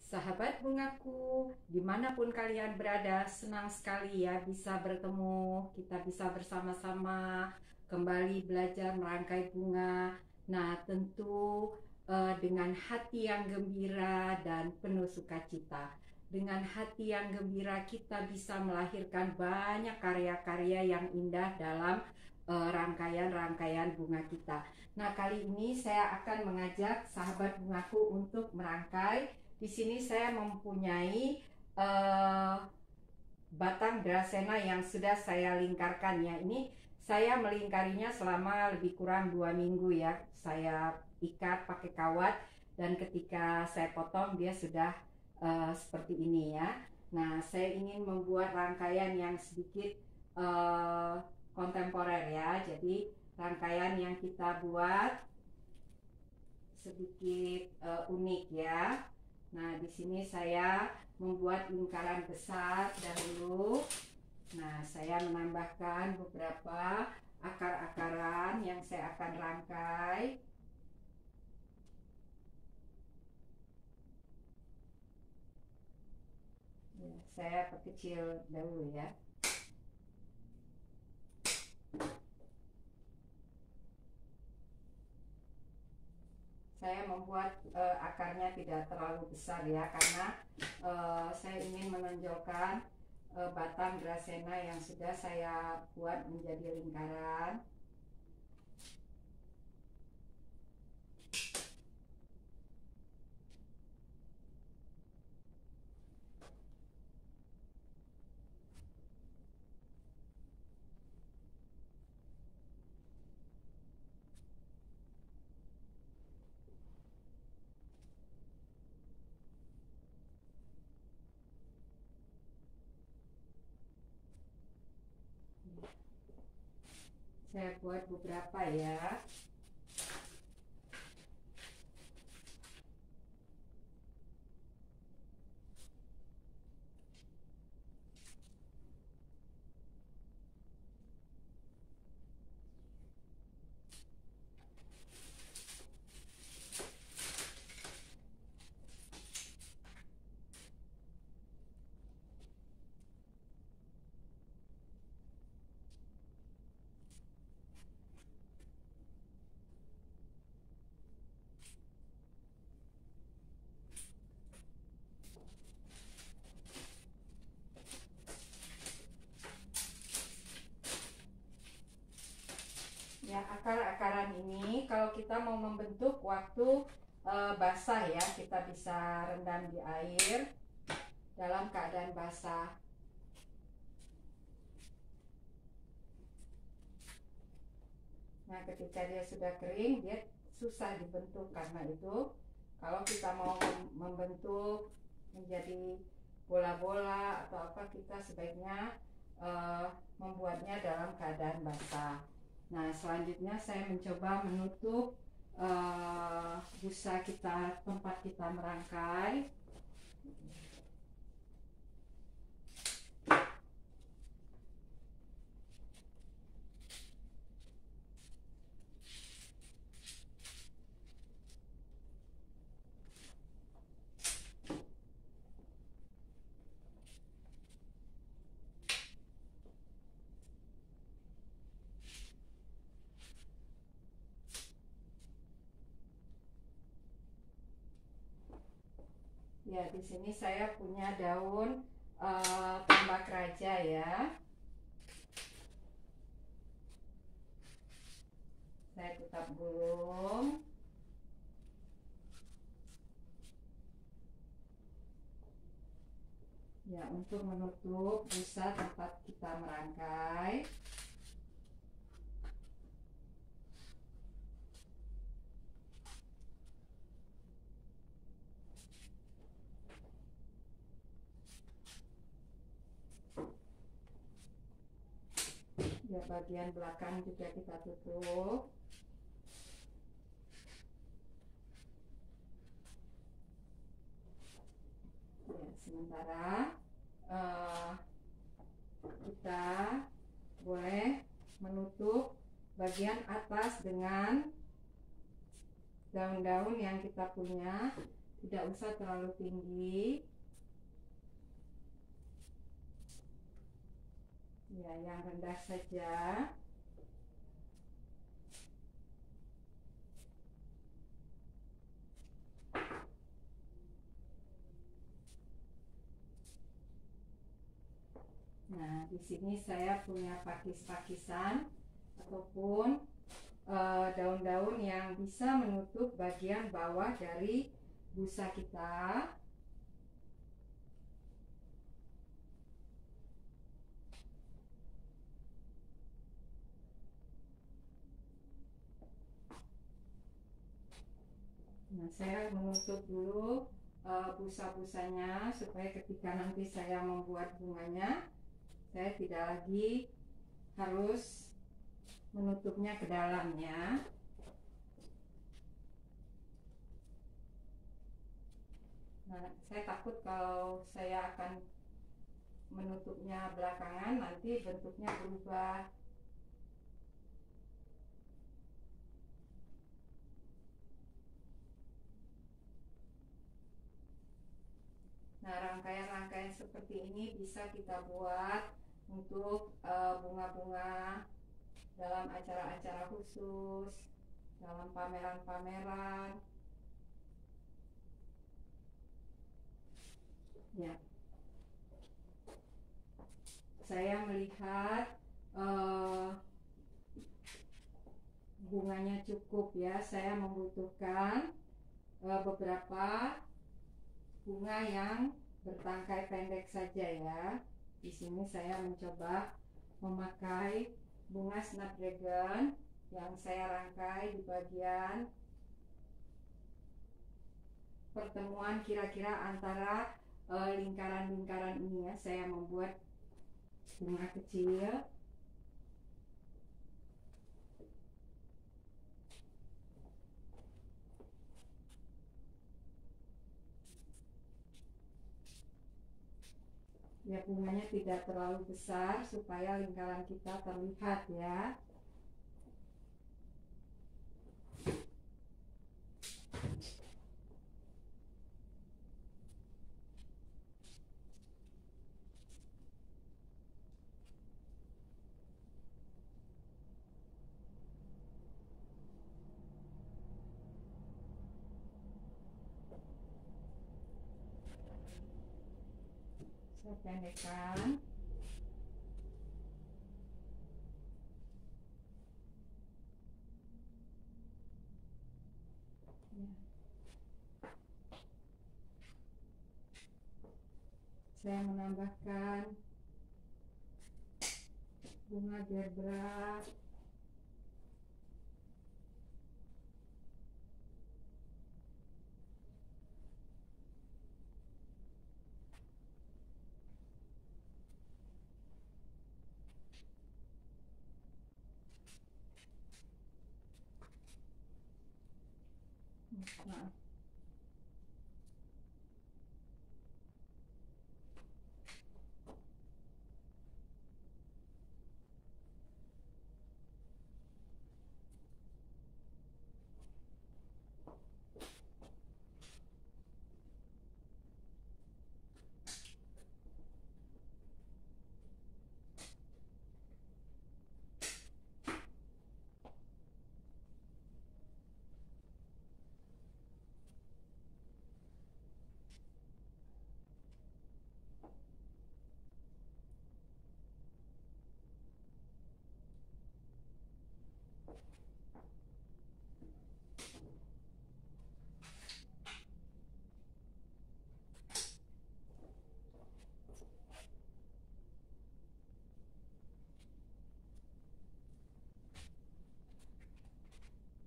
Sahabat bungaku, dimanapun kalian berada, senang sekali ya bisa bertemu. Kita bisa bersama-sama kembali belajar merangkai bunga. Nah, tentu dengan hati yang gembira dan penuh sukacita. Dengan hati yang gembira kita bisa melahirkan banyak karya-karya yang indah dalam rangkaian-rangkaian bunga kita. Nah, kali ini saya akan mengajak sahabat bungaku untuk merangkai. Di sini saya mempunyai uh, batang drasena yang sudah saya lingkarkan ya. Ini saya melingkarinya selama lebih kurang 2 minggu ya. Saya ikat pakai kawat dan ketika saya potong dia sudah seperti ini ya. Nah, saya ingin membuat rangkaian yang sedikit kontemporer ya. Jadi rangkaian yang kita buat sedikit unik ya. Nah, di sini saya membuat lingkaran besar dahulu. Nah, saya menambahkan beberapa akar-akaran yang saya akan rangkai. Ya, saya perkecil dahulu ya. Saya membuat akarnya tidak terlalu besar ya, karena saya ingin menonjolkan batang drasena yang sudah saya buat menjadi lingkaran. Saya buat beberapa ya. Ya, akar-akaran ini kalau kita mau membentuk waktu basah ya, kita bisa rendam di air dalam keadaan basah. Nah, ketika dia sudah kering, dia susah dibentuk. Karena itu, kalau kita mau membentuk menjadi bola-bola atau apa, kita sebaiknya membuatnya dalam keadaan basah. Nah, selanjutnya saya mencoba menutup busa kita, tempat kita merangkai. Ya, di sini saya punya daun tambak raja ya. Saya tetap gulung. Ya, untuk menutup busa tempat kita merangkai. Ya, bagian belakang juga kita tutup. Ya, sementara kita boleh menutup bagian atas dengan daun-daun yang kita punya. tidak usah terlalu tinggi. Ya, yang rendah saja. Nah, di sini saya punya pakis-pakisan ataupun daun-daun yang bisa menutup bagian bawah dari busa kita. Nah, saya menutup dulu busa-busanya supaya ketika nanti saya membuat bunganya, saya tidak lagi harus menutupnya ke dalamnya. Nah, saya takut kalau saya akan menutupnya belakangan, nanti bentuknya berubah. Nah, rangkaian-rangkaian seperti ini bisa kita buat untuk bunga-bunga dalam acara-acara khusus, dalam pameran-pameran. Ya, saya melihat bunganya cukup ya. Saya membutuhkan beberapa bunga yang bertangkai pendek saja ya. Di sini saya mencoba memakai bunga snapdragon yang saya rangkai di bagian pertemuan kira-kira antara lingkaran-lingkaran ini ya. Saya membuat bunga kecil. Ya, bunganya tidak terlalu besar supaya lingkaran kita terlihat ya. Saya pendekkan. Ya. Saya menambahkan bunga gerbera. Nah,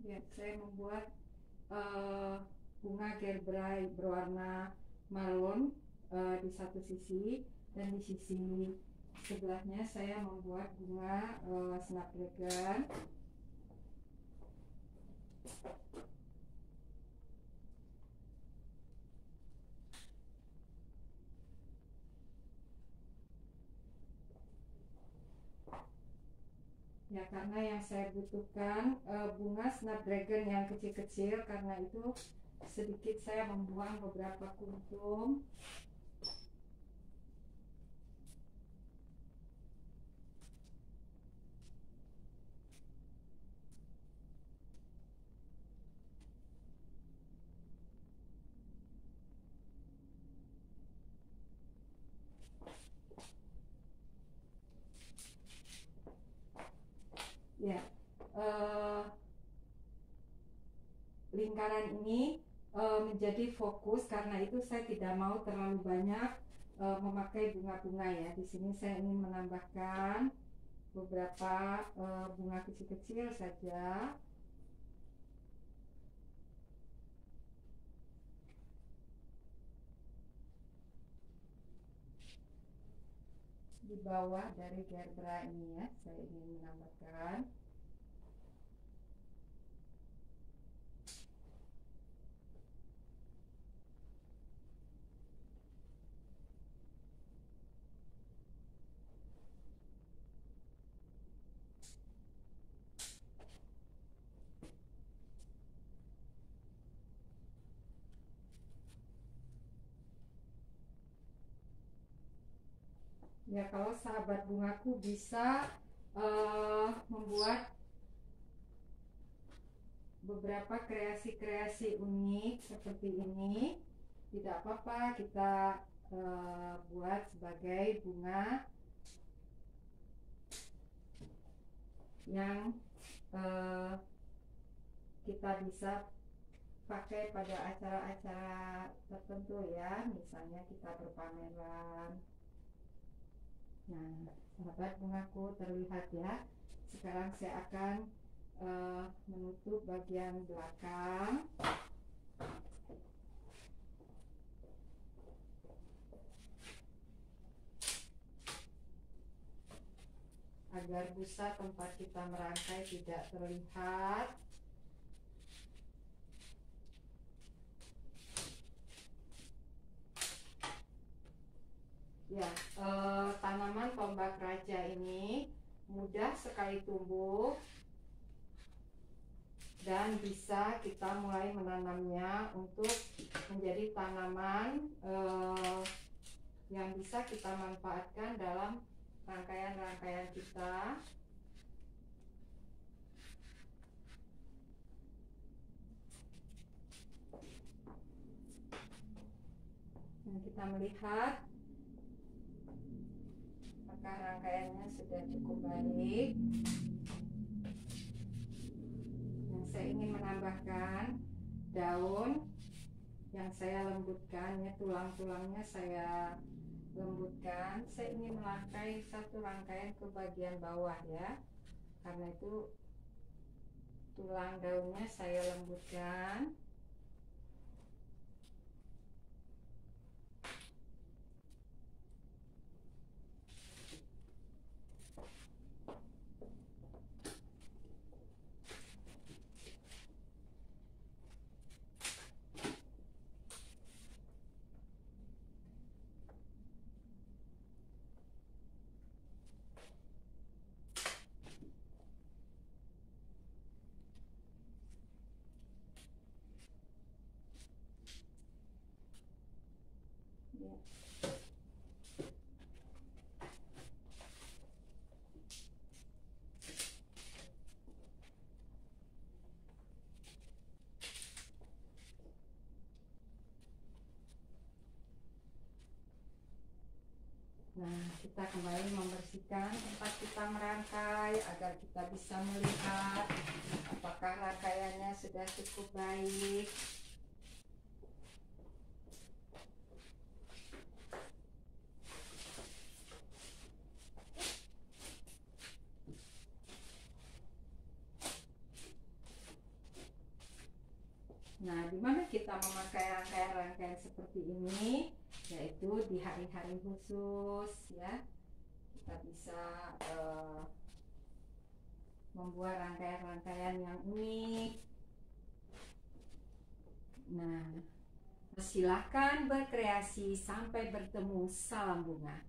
ya, saya membuat bunga gerbera berwarna marun di satu sisi, dan di sisi sebelahnya saya membuat bunga snapdragon. Ya, karena yang saya butuhkan bunga snapdragon yang kecil-kecil, karena itu sedikit saya membuang beberapa kuntum. Ya, lingkaran ini menjadi fokus, karena itu saya tidak mau terlalu banyak memakai bunga-bunga ya. Di sini saya ingin menambahkan beberapa bunga kecil-kecil saja. Di bawah dari gerbera ini ya, saya ingin menambahkan. Ya, kalau sahabat bungaku bisa membuat beberapa kreasi-kreasi unik seperti ini, tidak apa-apa, kita buat sebagai bunga yang kita bisa pakai pada acara-acara tertentu ya, misalnya kita berpameran. Nah, sahabat bungaku, terlihat ya. Sekarang saya akan menutup bagian belakang. Agar busa tempat kita merangkai tidak terlihat. Ya, tanaman tombak raja ini mudah sekali tumbuh dan bisa kita mulai menanamnya untuk menjadi tanaman yang bisa kita manfaatkan dalam rangkaian-rangkaian kita. Dan kita melihat apakah rangkaiannya sudah cukup baik. Yang saya ingin menambahkan daun yang saya lembutkan ya, tulang-tulangnya saya lembutkan. Saya ingin merangkai satu rangkaian ke bagian bawah ya, karena itu tulang daunnya saya lembutkan. Ya. Nah, kita kembali membersihkan tempat kita merangkai agar kita bisa melihat apakah rangkaiannya sudah cukup baik. Nah, di mana kita memakai rangkaian-rangkaian seperti ini, yaitu di hari-hari khusus ya, kita bisa membuat rangkaian-rangkaian yang unik. Nah, silakan berkreasi. Sampai bertemu. Salam bunga.